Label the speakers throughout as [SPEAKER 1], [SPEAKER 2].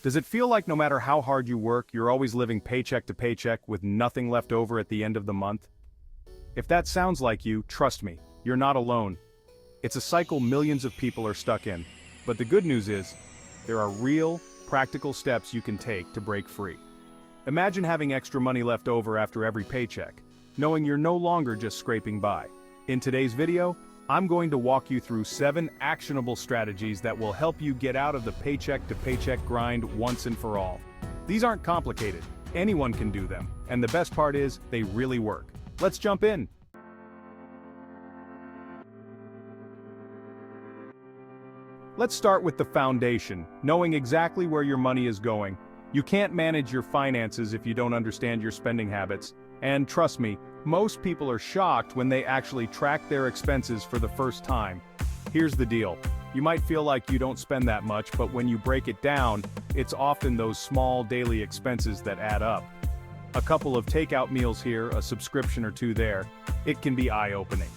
[SPEAKER 1] Does it feel like no matter how hard you work, you're always living paycheck to paycheck with nothing left over at the end of the month? If that sounds like you, trust me, you're not alone. It's a cycle millions of people are stuck in. But the good news is, there are real, practical steps you can take to break free. Imagine having extra money left over after every paycheck, knowing you're no longer just scraping by. In today's video, I'm going to walk you through 7 actionable strategies that will help you get out of the paycheck-to-paycheck grind once and for all. These aren't complicated, anyone can do them, and the best part is, they really work. Let's jump in. Let's start with the foundation, knowing exactly where your money is going. You can't manage your finances if you don't understand your spending habits, and trust me, most people are shocked when they actually track their expenses for the first time. Here's the deal. You might feel like you don't spend that much, but when you break it down, it's often those small daily expenses that add up. A couple of takeout meals here, a subscription or two there, it can be eye-opening.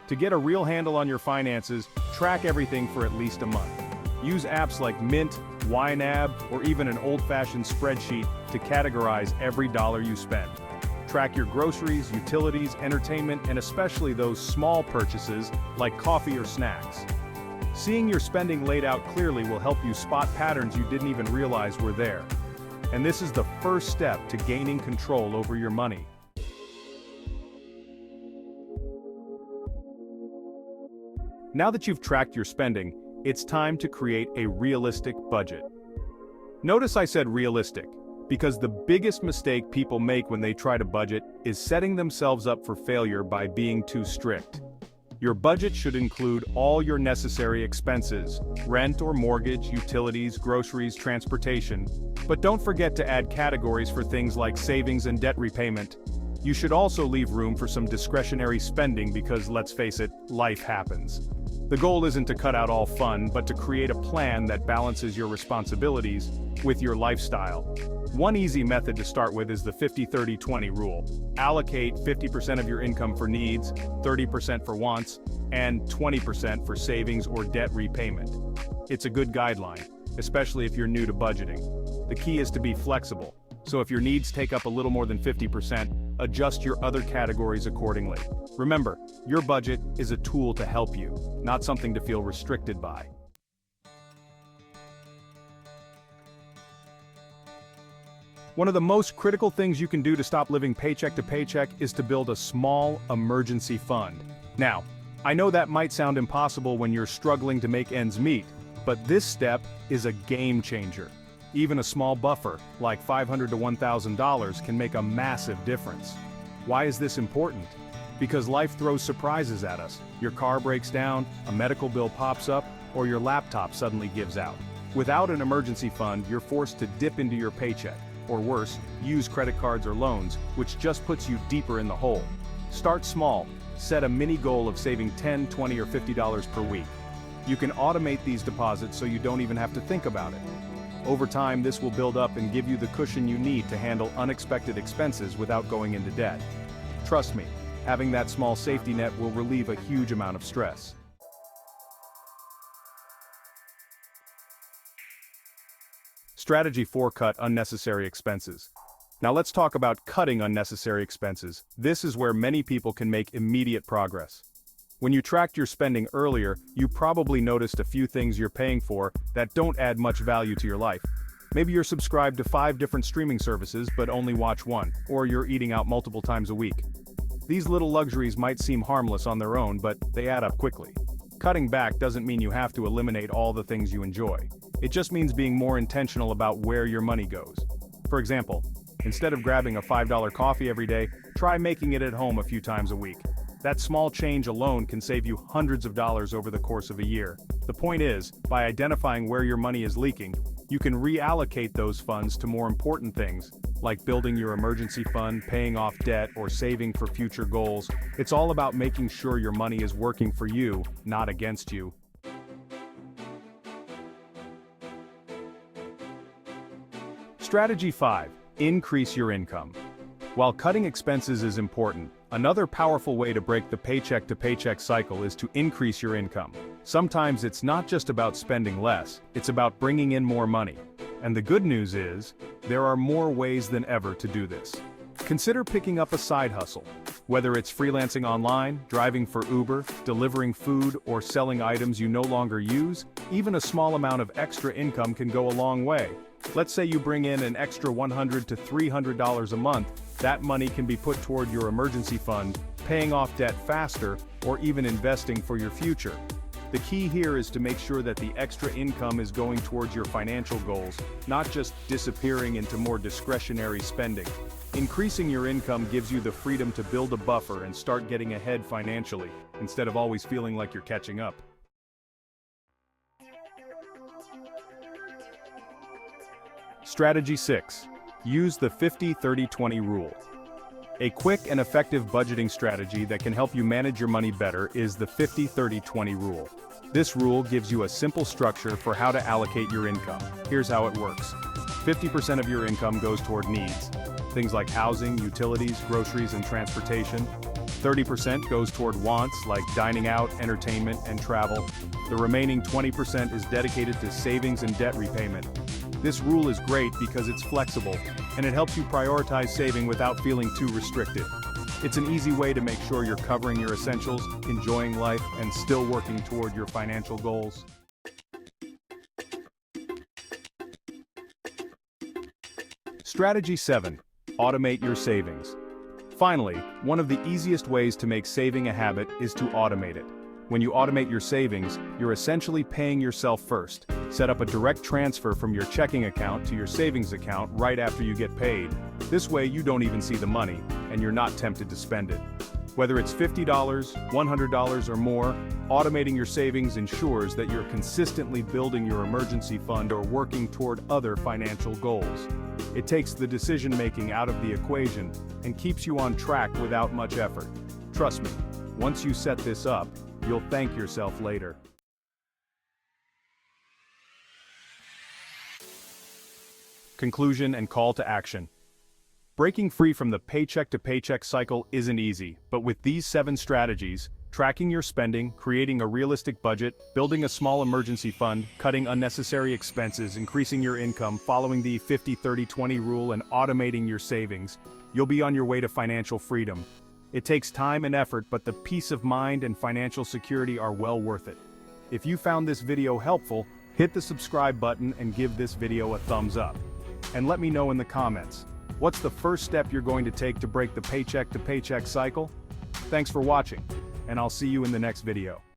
[SPEAKER 1] To get a real handle on your finances, track everything for at least a month. Use apps like Mint, YNAB, or even an old-fashioned spreadsheet to categorize every dollar you spend. Track your groceries, utilities, entertainment, and especially those small purchases like coffee or snacks. Seeing your spending laid out clearly will help you spot patterns you didn't even realize were there. And this is the first step to gaining control over your money. Now that you've tracked your spending, it's time to create a realistic budget. Notice I said realistic, because the biggest mistake people make when they try to budget is setting themselves up for failure by being too strict. Your budget should include all your necessary expenses, rent or mortgage, utilities, groceries, transportation, but don't forget to add categories for things like savings and debt repayment. You should also leave room for some discretionary spending because, let's face it, life happens. The goal isn't to cut out all fun, but to create a plan that balances your responsibilities with your lifestyle. One easy method to start with is the 50-30-20 rule. Allocate 50% of your income for needs, 30% for wants, and 20% for savings or debt repayment. It's a good guideline, especially if you're new to budgeting. The key is to be flexible, so if your needs take up a little more than 50%, adjust your other categories accordingly. Remember, your budget is a tool to help you, not something to feel restricted by. One of the most critical things you can do to stop living paycheck to paycheck is to build a small emergency fund. Now, I know that might sound impossible when you're struggling to make ends meet, but this step is a game changer. Even a small buffer, like $500 to $1,000, can make a massive difference. Why is this important? Because life throws surprises at us. Your car breaks down, a medical bill pops up, or your laptop suddenly gives out. Without an emergency fund, you're forced to dip into your paycheck, or worse, use credit cards or loans, which just puts you deeper in the hole. Start small. Set a mini goal of saving $10, $20, or $50 per week. You can automate these deposits so you don't even have to think about it. Over time, this will build up and give you the cushion you need to handle unexpected expenses without going into debt. Trust me, having that small safety net will relieve a huge amount of stress. Strategy 4: Cut unnecessary expenses. Now let's talk about cutting unnecessary expenses. This is where many people can make immediate progress. When you tracked your spending earlier, you probably noticed a few things you're paying for that don't add much value to your life. Maybe you're subscribed to 5 different streaming services but only watch one, or you're eating out multiple times a week. These little luxuries might seem harmless on their own, but they add up quickly. Cutting back doesn't mean you have to eliminate all the things you enjoy. It just means being more intentional about where your money goes. For example, instead of grabbing a $5 coffee every day, try making it at home a few times a week. That small change alone can save you hundreds of dollars over the course of a year. The point is, by identifying where your money is leaking, you can reallocate those funds to more important things, like building your emergency fund, paying off debt, or saving for future goals. It's all about making sure your money is working for you, not against you. Strategy 5: Increase your income. While cutting expenses is important, another powerful way to break the paycheck-to-paycheck cycle is to increase your income. Sometimes it's not just about spending less, it's about bringing in more money. And the good news is, there are more ways than ever to do this. Consider picking up a side hustle. Whether it's freelancing online, driving for Uber, delivering food, or selling items you no longer use, even a small amount of extra income can go a long way. Let's say you bring in an extra $100 to $300 a month, that money can be put toward your emergency fund, paying off debt faster, or even investing for your future. The key here is to make sure that the extra income is going towards your financial goals, not just disappearing into more discretionary spending. Increasing your income gives you the freedom to build a buffer and start getting ahead financially, instead of always feeling like you're catching up. Strategy 6. Use the 50-30-20 rule. A quick and effective budgeting strategy that can help you manage your money better is the 50-30-20 rule. This rule gives you a simple structure for how to allocate your income. Here's how it works. 50% of your income goes toward needs. Things like housing, utilities, groceries, and transportation. 30% goes toward wants like dining out, entertainment, and travel. The remaining 20% is dedicated to savings and debt repayment. This rule is great because it's flexible, and it helps you prioritize saving without feeling too restricted. It's an easy way to make sure you're covering your essentials, enjoying life, and still working toward your financial goals. Strategy 7. Automate your savings. Finally, one of the easiest ways to make saving a habit is to automate it. When you automate your savings, you're essentially paying yourself first. Set up a direct transfer from your checking account to your savings account right after you get paid. This way you don't even see the money, and you're not tempted to spend it. Whether it's $50, $100 or more, automating your savings ensures that you're consistently building your emergency fund or working toward other financial goals. It takes the decision-making out of the equation and keeps you on track without much effort. Trust me, once you set this up, you'll thank yourself later. Conclusion and call to action. Breaking free from the paycheck to paycheck cycle isn't easy, but with these 7 strategies, tracking your spending, creating a realistic budget, building a small emergency fund, cutting unnecessary expenses, increasing your income, following the 50-30-20 rule, and automating your savings, you'll be on your way to financial freedom. It takes time and effort, but the peace of mind and financial security are well worth it. If you found this video helpful, hit the subscribe button and give this video a thumbs up. And let me know in the comments, what's the first step you're going to take to break the paycheck to paycheck cycle? Thanks for watching, and I'll see you in the next video.